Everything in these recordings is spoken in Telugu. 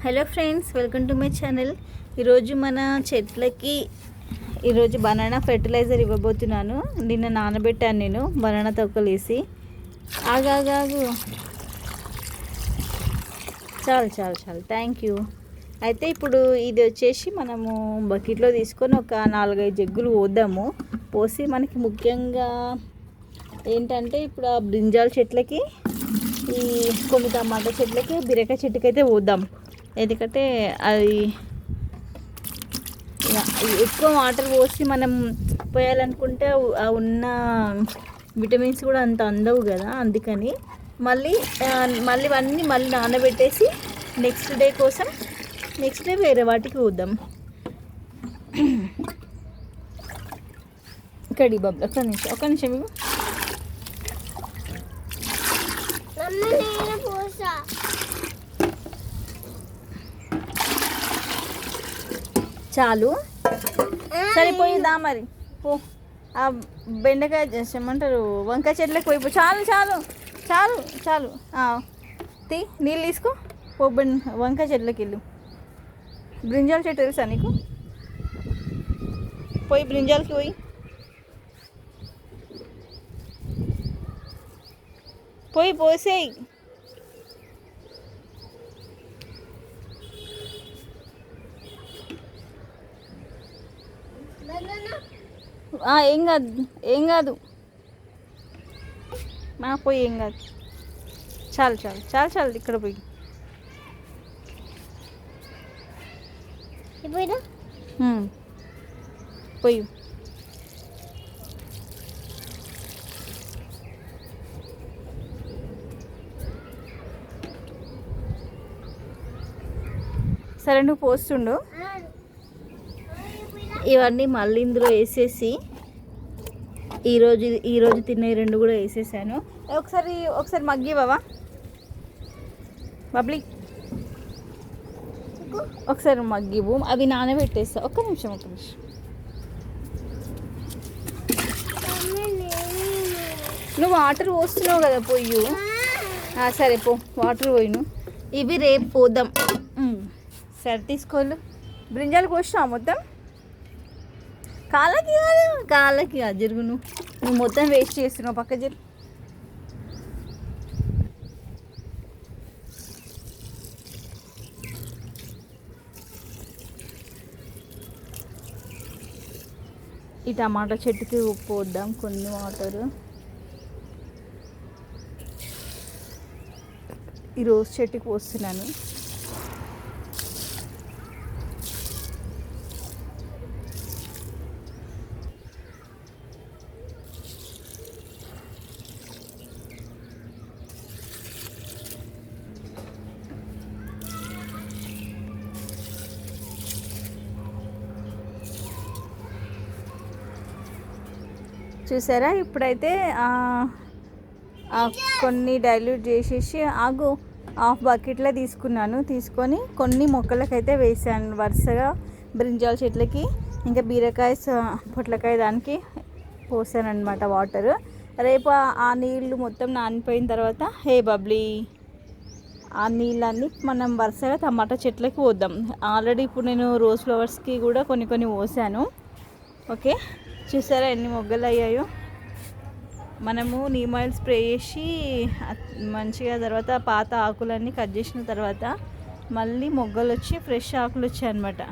Hello friends, welcome to my channel. ఈరోజు మన చెట్లకి ఈరోజు బనానా ఫెర్టిలైజర్ ఇవ్వబోతున్నాను. నిన్న నానబెట్టాను నేను బనానా తొక్కలు వేసి. ఆగాగు, చాలు చాలు చాలు, థ్యాంక్ యూ. అయితే ఇప్పుడు ఇది వచ్చేసి మనము బకెట్లో తీసుకొని ఒక 4-5 జగ్గులు పోద్దాము. పోసి మనకి ముఖ్యంగా ఏంటంటే ఇప్పుడు ఆ బ్రింజాల్ చెట్లకి, ఈ కొన్ని టమాటా చెట్లకి, బీరకాయ చెట్టుకి అయితే పోద్దాం. ఎందుకంటే అది ఎక్కువ వాటర్ పోసి మనం పోయాలనుకుంటే ఉన్న విటమిన్స్ కూడా అంత అందవు కదా. అందుకని మళ్ళీ మళ్ళీ నానబెట్టేసి నెక్స్ట్ డే వేరే వాటికి పోద్దాం. కడి బాబు ఒక నిమిషం ఇవ్వు. చాలు, సరిపోయిందా మరి? పో, ఆ బెండకాయ ఏమంటారు, వంకాయ చెట్లకు పోయిపో. చాలు చాలు చాలు చాలు, తీ, నీళ్ళు తీసుకో, పో. వంకాయ చెట్లకి వెళ్ళు. బ్రింజాల్ చెట్టు తెలుసా నీకు? పోయి బ్రింజాల్కి పోయి పోసేయి. ఏం కాదు మా పోయి, ఏం కాదు. చాలు చాలు చాలు చాలు, ఇక్కడ పోయి పోయి. సరే, నువ్వు పోస్తుండు. ఇవన్నీ మళ్ళీ ఇందులో వేసేసి ఈరోజు తినే 2 కూడా వేసేసాను. ఒకసారి మగ్గివ్వవా బబ్లీ? ఒకసారి మగ్గివు, అవి నానబెట్టేస్తా. ఒక్క నిమిషం. నువ్వు వాటర్ పోస్తున్నావు కదా, పొయ్యి. సరే పో, వాటర్ పోయిను. ఇవి రేపు పోద్దాం. సరే తీసుకోళ్ళు. బ్రింజాలు కోసినావు మొత్తం? కాళ్ళకి కాదు, జరుగు. నువ్వు మొత్తం వేస్ట్ చేస్తున్నావు, పక్క జరుగు. ఈ టమాటా చెట్టుకి ఉప్పు వద్దాం, కొన్ని వాటరు. ఈ రోజ్ చెట్టుకి పోస్తున్నాను. చూసారా? ఇప్పుడైతే కొన్ని డైల్యూట్ చేసేసి హాఫ్ బకెట్లో తీసుకొని కొన్ని మొక్కలకైతే వేసాను వరుసగా. బ్రింజాల్ చెట్లకి, ఇంకా బీరకాయ పొట్లకాయ దానికి పోసాను అనమాట వాటర్. రేపు ఆ నీళ్ళు మొత్తం నానిపోయిన తర్వాత బబ్లీ, ఆ నీళ్ళన్నీ మనం వరుసగా టమాటా చెట్లకి పోద్దాం. ఆల్రెడీ ఇప్పుడు నేను రోజ్ ఫ్లవర్స్కి కూడా కొన్ని పోసాను. ఓకే, చూసారా ఎన్ని మొగ్గలు అయ్యాయో? మనము నీమ్ ఆయిల్ స్ప్రే చేసి మంచిగా, తర్వాత పాత ఆకులన్నీ కట్ చేసిన తర్వాత మళ్ళీ మొగ్గలు వచ్చి ఫ్రెష్ ఆకులు వచ్చాయి అన్నమాట.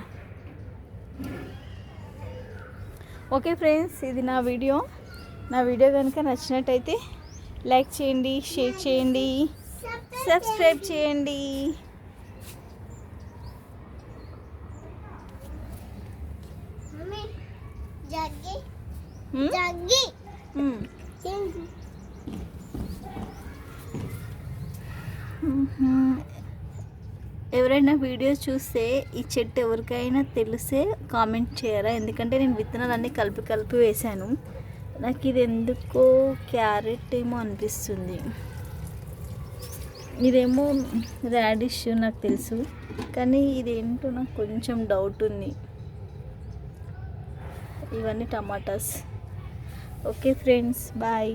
ఓకే ఫ్రెండ్స్, ఇది నా వీడియో కనుక నచ్చినట్టయితే లైక్ చేయండి, షేర్ చేయండి, సబ్స్క్రైబ్ చేయండి. ఎవరైనా వీడియోస్ చూస్తే ఈ చెట్టు ఎవరికైనా తెలిసే కామెంట్ చేయరా? ఎందుకంటే నేను విత్తనాలన్నీ కలిపి వేశాను. నాకు ఇది ఎందుకో క్యారెట్ ఏమో అనిపిస్తుంది. ఇదేమో రాడిష్ నాకు తెలుసు, కానీ ఇదేంటో నాకు కొంచెం డౌట్ ఉంది. ఇవన్నీ టమాటాస్. Okay friends, bye.